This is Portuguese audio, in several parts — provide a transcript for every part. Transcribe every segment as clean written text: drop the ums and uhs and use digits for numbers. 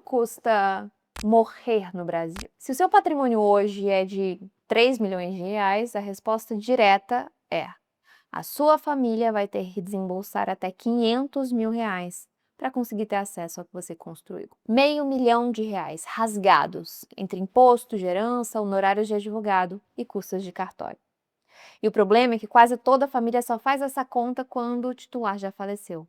custa morrer no Brasil? Se o seu patrimônio hoje é de 3 milhões de reais, a resposta direta é: a sua família vai ter que desembolsar até 500 mil reais para conseguir ter acesso ao que você construiu. Meio milhão de reais rasgados entre imposto de herança, honorários de advogado e custas de cartório. E o problema é que quase toda a família só faz essa conta quando o titular já faleceu,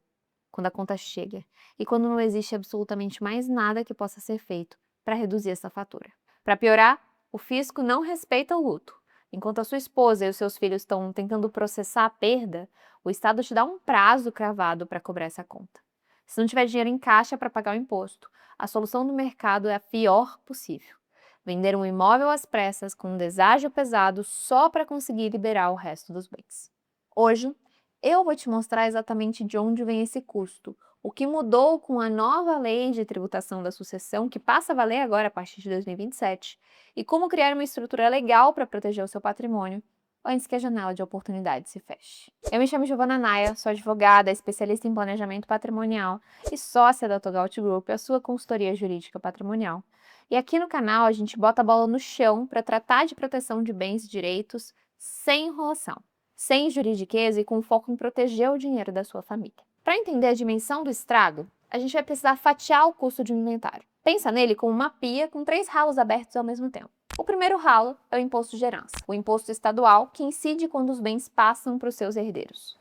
quando a conta chega e quando não existe absolutamente mais nada que possa ser feito para reduzir essa fatura. Para piorar, o fisco não respeita o luto. Enquanto a sua esposa e os seus filhos estão tentando processar a perda, o Estado te dá um prazo cravado para cobrar essa conta. Se não tiver dinheiro em caixa para pagar o imposto, a solução do mercado é a pior possível: vender um imóvel às pressas com um deságio pesado só para conseguir liberar o resto dos bens. Hoje, eu vou te mostrar exatamente de onde vem esse custo, o que mudou com a nova lei de tributação da sucessão, que passa a valer agora a partir de 2027, e como criar uma estrutura legal para proteger o seu patrimônio antes que a janela de oportunidade se feche. Eu me chamo Giovana Naia, sou advogada, especialista em planejamento patrimonial e sócia da Togaut Group, a sua consultoria jurídica patrimonial. E aqui no canal a gente bota a bola no chão para tratar de proteção de bens e direitos sem enrolação, sem juridiquês e com foco em proteger o dinheiro da sua família. Para entender a dimensão do estrago, a gente vai precisar fatiar o custo de um inventário. Pensa nele como uma pia com 3 ralos abertos ao mesmo tempo. O primeiro ralo é o imposto de herança, o imposto estadual que incide quando os bens passam para os seus herdeiros.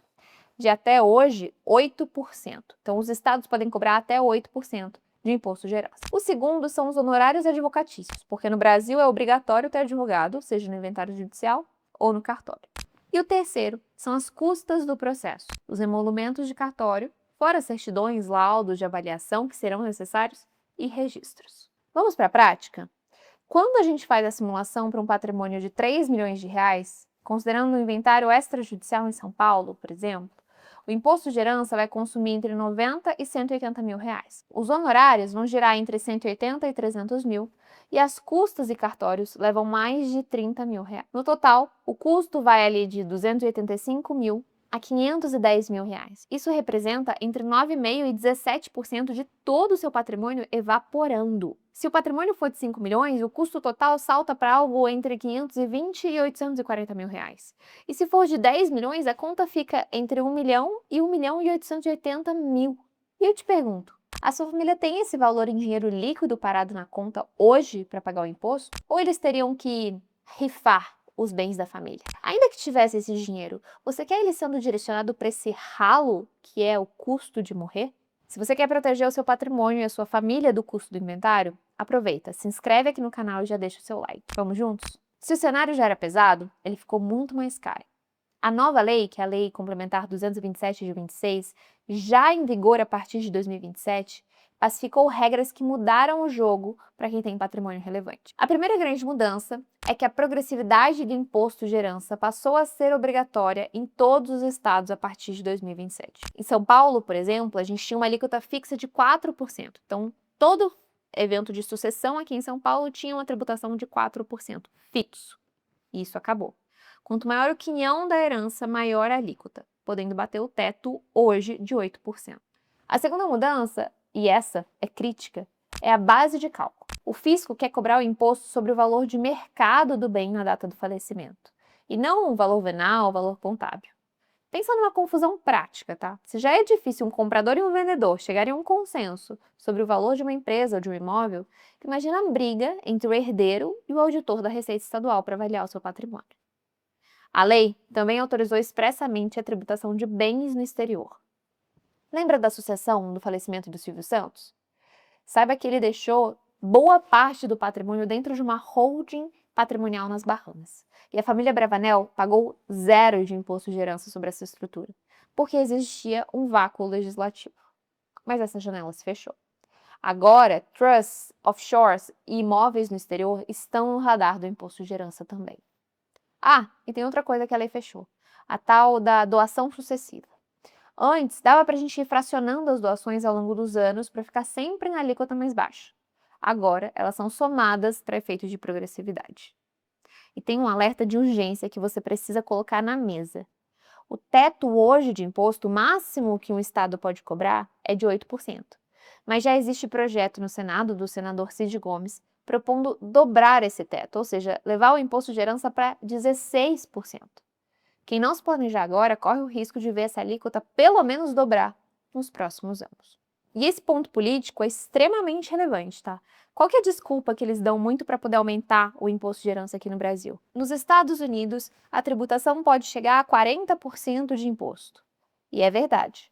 De até hoje, 8%. Então, os estados podem cobrar até 8% de imposto de herança. O segundo são os honorários advocatícios, porque no Brasil é obrigatório ter advogado, seja no inventário judicial ou no cartório. E o terceiro são as custas do processo, os emolumentos de cartório, fora certidões, laudos de avaliação que serão necessários e registros. Vamos para a prática? Quando a gente faz a simulação para um patrimônio de 3 milhões de reais, considerando um inventário extrajudicial em São Paulo, por exemplo, o imposto de herança vai consumir entre 90 e 180 mil reais. Os honorários vão girar entre 180 e 300 mil e as custas e cartórios levam mais de 30 mil reais. No total, o custo vai ali de 285 mil a 510 mil reais. Isso representa entre 9,5% e 17% de todo o seu patrimônio evaporando. Se o patrimônio for de 5 milhões, o custo total salta para algo entre 520 e 840 mil reais. E se for de 10 milhões, a conta fica entre 1 milhão e 1 milhão e 880 mil. E eu te pergunto, a sua família tem esse valor em dinheiro líquido parado na conta hoje para pagar o imposto? Ou eles teriam que rifar os bens da família? Ainda que tivesse esse dinheiro, você quer ele sendo direcionado para esse ralo que é o custo de morrer? Se você quer proteger o seu patrimônio e a sua família do custo do inventário, aproveita, se inscreve aqui no canal e já deixa o seu like. Vamos juntos? Se o cenário já era pesado, ele ficou muito mais caro. A nova lei, que é a Lei Complementar 227 de 26, já em vigor a partir de 2027, pacificou regras que mudaram o jogo para quem tem patrimônio relevante. A primeira grande mudança é que a progressividade do imposto de herança passou a ser obrigatória em todos os estados a partir de 2027. Em São Paulo, por exemplo, a gente tinha uma alíquota fixa de 4%. Então, todo evento de sucessão aqui em São Paulo tinha uma tributação de 4% fixo. E isso acabou. Quanto maior o quinhão da herança, maior a alíquota, podendo bater o teto hoje de 8%. A segunda mudança, e essa é crítica, é a base de cálculo. O fisco quer cobrar o imposto sobre o valor de mercado do bem na data do falecimento, e não o valor venal, o valor contábil. Pensa numa confusão prática, tá? Se já é difícil um comprador e um vendedor chegarem a um consenso sobre o valor de uma empresa ou de um imóvel, imagina a briga entre o herdeiro e o auditor da Receita Estadual para avaliar o seu patrimônio. A lei também autorizou expressamente a tributação de bens no exterior. Lembra da sucessão do falecimento do Silvio Santos? Saiba que ele deixou boa parte do patrimônio dentro de uma holding patrimonial nas Bahamas. E a família Bravanel pagou 0 de imposto de herança sobre essa estrutura, porque existia um vácuo legislativo. Mas essa janela se fechou. Agora, trusts, offshores e imóveis no exterior estão no radar do imposto de herança também. Ah, e tem outra coisa que a lei fechou, a tal da doação sucessiva. Antes, dava para a gente ir fracionando as doações ao longo dos anos para ficar sempre na alíquota mais baixa. Agora, elas são somadas para efeitos de progressividade. E tem um alerta de urgência que você precisa colocar na mesa. O teto hoje de imposto máximo que um estado pode cobrar é de 8%. Mas já existe projeto no Senado do senador Cid Gomes propondo dobrar esse teto, ou seja, levar o imposto de herança para 16%. Quem não se planejar agora corre o risco de ver essa alíquota pelo menos dobrar nos próximos anos. E esse ponto político é extremamente relevante, tá? Qual que é a desculpa que eles dão muito para poder aumentar o imposto de herança aqui no Brasil? Nos Estados Unidos, a tributação pode chegar a 40% de imposto. E é verdade.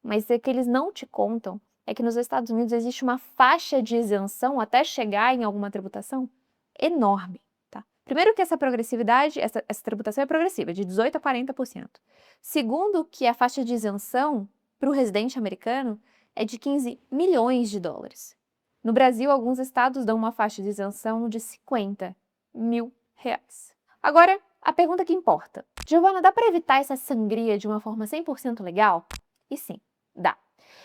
Mas o que eles não te contam é que nos Estados Unidos existe uma faixa de isenção até chegar em alguma tributação enorme. Tá? Primeiro que essa progressividade, essa tributação é progressiva, de 18% a 40%. Segundo que a faixa de isenção para o residente americano é de 15 milhões de dólares. No Brasil, alguns estados dão uma faixa de isenção de 50 mil reais. Agora, a pergunta que importa. Giovana, dá para evitar essa sangria de uma forma 100% legal? E sim, dá.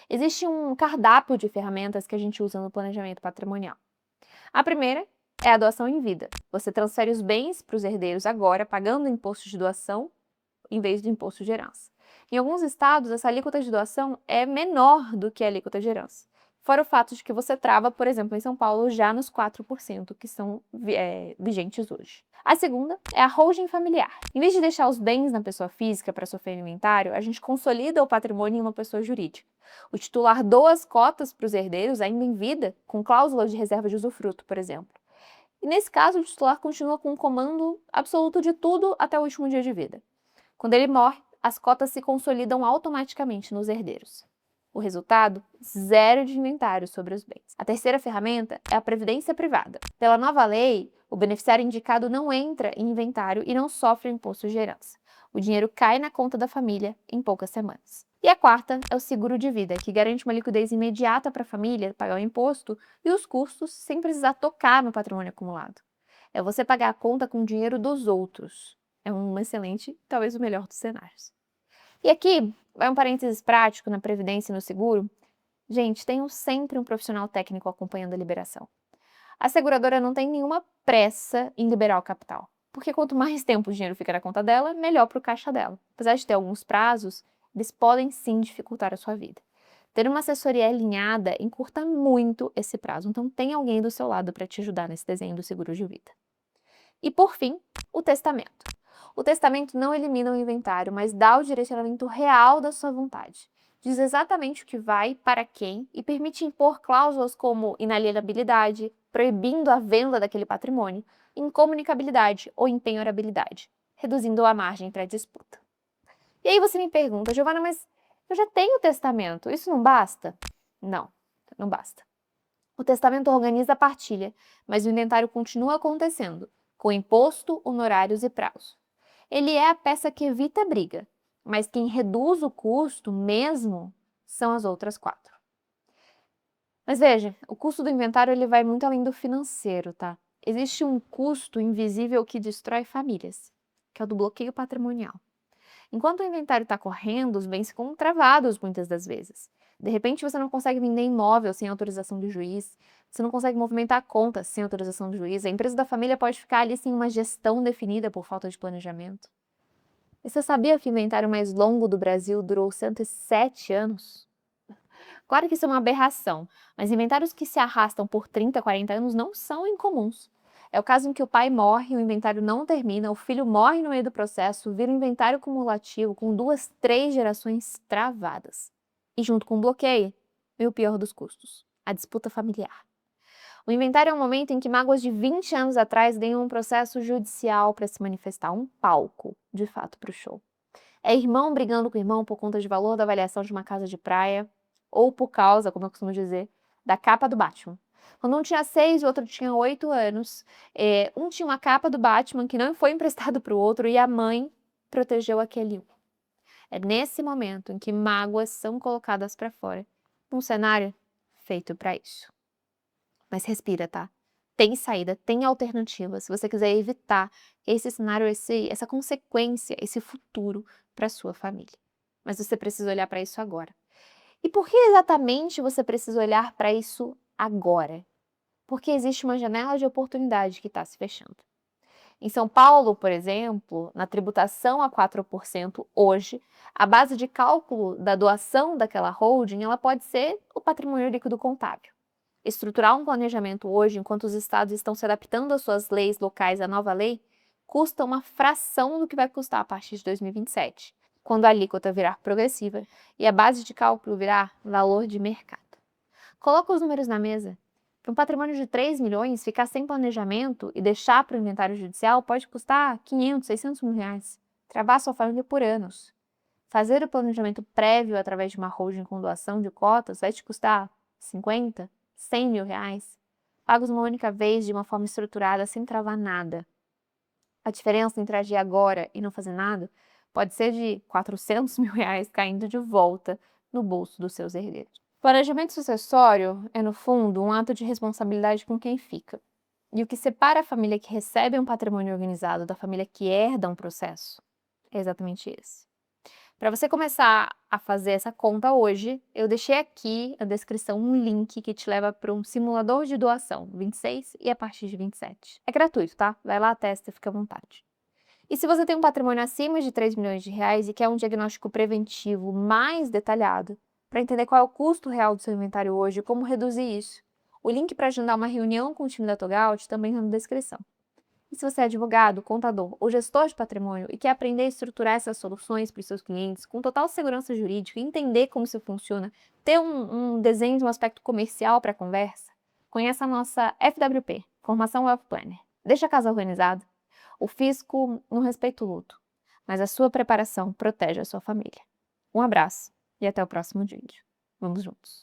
Existe um cardápio de ferramentas que a gente usa no planejamento patrimonial. A primeira é a doação em vida. Você transfere os bens para os herdeiros agora, pagando o imposto de doação em vez do imposto de herança. Em alguns estados, essa alíquota de doação é menor do que a alíquota de herança. Fora o fato de que você trava, por exemplo, em São Paulo, já nos 4% que são vigentes hoje. A segunda é a holding familiar. Em vez de deixar os bens na pessoa física para sofrer inventário, a gente consolida o patrimônio em uma pessoa jurídica. O titular doa as cotas para os herdeiros ainda em vida, com cláusula de reserva de usufruto, por exemplo. E nesse caso, o titular continua com o comando absoluto de tudo até o último dia de vida. Quando ele morre, as cotas se consolidam automaticamente nos herdeiros. O resultado? Zero de inventário sobre os bens. A terceira ferramenta é a previdência privada. Pela nova lei, o beneficiário indicado não entra em inventário e não sofre imposto de herança. O dinheiro cai na conta da família em poucas semanas. E a quarta é o seguro de vida, que garante uma liquidez imediata para a família pagar o imposto e os custos sem precisar tocar no patrimônio acumulado. É você pagar a conta com o dinheiro dos outros. É um excelente, talvez o melhor dos cenários. E aqui vai um parênteses prático na previdência e no seguro. Gente, tenham sempre um profissional técnico acompanhando a liberação. A seguradora não tem nenhuma pressa em liberar o capital, porque quanto mais tempo o dinheiro fica na conta dela, melhor para o caixa dela. Apesar de ter alguns prazos, eles podem sim dificultar a sua vida. Ter uma assessoria alinhada encurta muito esse prazo, então tem alguém do seu lado para te ajudar nesse desenho do seguro de vida. E por fim, o testamento. O testamento não elimina o inventário, mas dá o direcionamento real da sua vontade. Diz exatamente o que vai, para quem e permite impor cláusulas como inalienabilidade, proibindo a venda daquele patrimônio, incomunicabilidade ou empenhorabilidade, reduzindo a margem para a disputa. E aí você me pergunta, Giovana, mas eu já tenho testamento, isso não basta? Não, não basta. O testamento organiza a partilha, mas o inventário continua acontecendo, com imposto, honorários e prazo. Ele é a peça que evita a briga, mas quem reduz o custo mesmo são as outras 4. Mas veja, o custo do inventário ele vai muito além do financeiro, tá? Existe um custo invisível que destrói famílias, que é o do bloqueio patrimonial. Enquanto o inventário está correndo, os bens ficam travados muitas das vezes. De repente, você não consegue vender imóvel sem autorização do juiz, você não consegue movimentar contas sem autorização do juiz, a empresa da família pode ficar ali sem uma gestão definida por falta de planejamento. E você sabia que o inventário mais longo do Brasil durou 107 anos? Claro que isso é uma aberração, mas inventários que se arrastam por 30, 40 anos não são incomuns. É o caso em que o pai morre, o inventário não termina, o filho morre no meio do processo, vira um inventário cumulativo com 2, 3 gerações travadas. E junto com o bloqueio, vem o pior dos custos, a disputa familiar. O inventário é um momento em que mágoas de 20 anos atrás ganham um processo judicial para se manifestar, um palco, de fato, para o show. É irmão brigando com irmão por conta de valor da avaliação de uma casa de praia, ou por causa, como eu costumo dizer, da capa do Batman. Quando um tinha 6 e o outro tinha 8 anos, um tinha uma capa do Batman que não foi emprestado para o outro e a mãe protegeu aquele um. É nesse momento em que mágoas são colocadas para fora, um cenário feito para isso. Mas respira, tá? Tem saída, tem alternativa, se você quiser evitar esse cenário, essa consequência, esse futuro para sua família. Mas você precisa olhar para isso agora. E por que exatamente você precisa olhar para isso agora? Porque existe uma janela de oportunidade que está se fechando. Em São Paulo, por exemplo, na tributação a 4% hoje, a base de cálculo da doação daquela holding, ela pode ser o patrimônio líquido contábil. Estruturar um planejamento hoje, enquanto os estados estão se adaptando às suas leis locais à nova lei, custa uma fração do que vai custar a partir de 2027, quando a alíquota virar progressiva e a base de cálculo virar valor de mercado. Coloca os números na mesa. Para um patrimônio de 3 milhões, ficar sem planejamento e deixar para o inventário judicial pode custar 500, 600 mil reais. Travar sua família por anos. Fazer o planejamento prévio através de uma holding com doação de cotas vai te custar 50, 100 mil reais. Pagos uma única vez de uma forma estruturada sem travar nada. A diferença entre agir agora e não fazer nada pode ser de 400 mil reais caindo de volta no bolso dos seus herdeiros. Planejamento sucessório é, no fundo, um ato de responsabilidade com quem fica. E o que separa a família que recebe um patrimônio organizado da família que herda um processo é exatamente esse. Para você começar a fazer essa conta hoje, eu deixei aqui na descrição um link que te leva para um simulador de doação 26 e a partir de 27. É gratuito, tá? Vai lá, testa e fica à vontade. E se você tem um patrimônio acima de 3 milhões de reais e quer um diagnóstico preventivo mais detalhado, para entender qual é o custo real do seu inventário hoje e como reduzir isso, o link para agendar uma reunião com o time da Togout também está na descrição. E se você é advogado, contador ou gestor de patrimônio e quer aprender a estruturar essas soluções para os seus clientes com total segurança jurídica, entender como isso funciona, ter um desenho de um aspecto comercial para a conversa, conheça a nossa FWP, Formação Wealth Planner. Deixa a casa organizada. O fisco não respeita o luto, mas a sua preparação protege a sua família. Um abraço e até o próximo vídeo. Vamos juntos!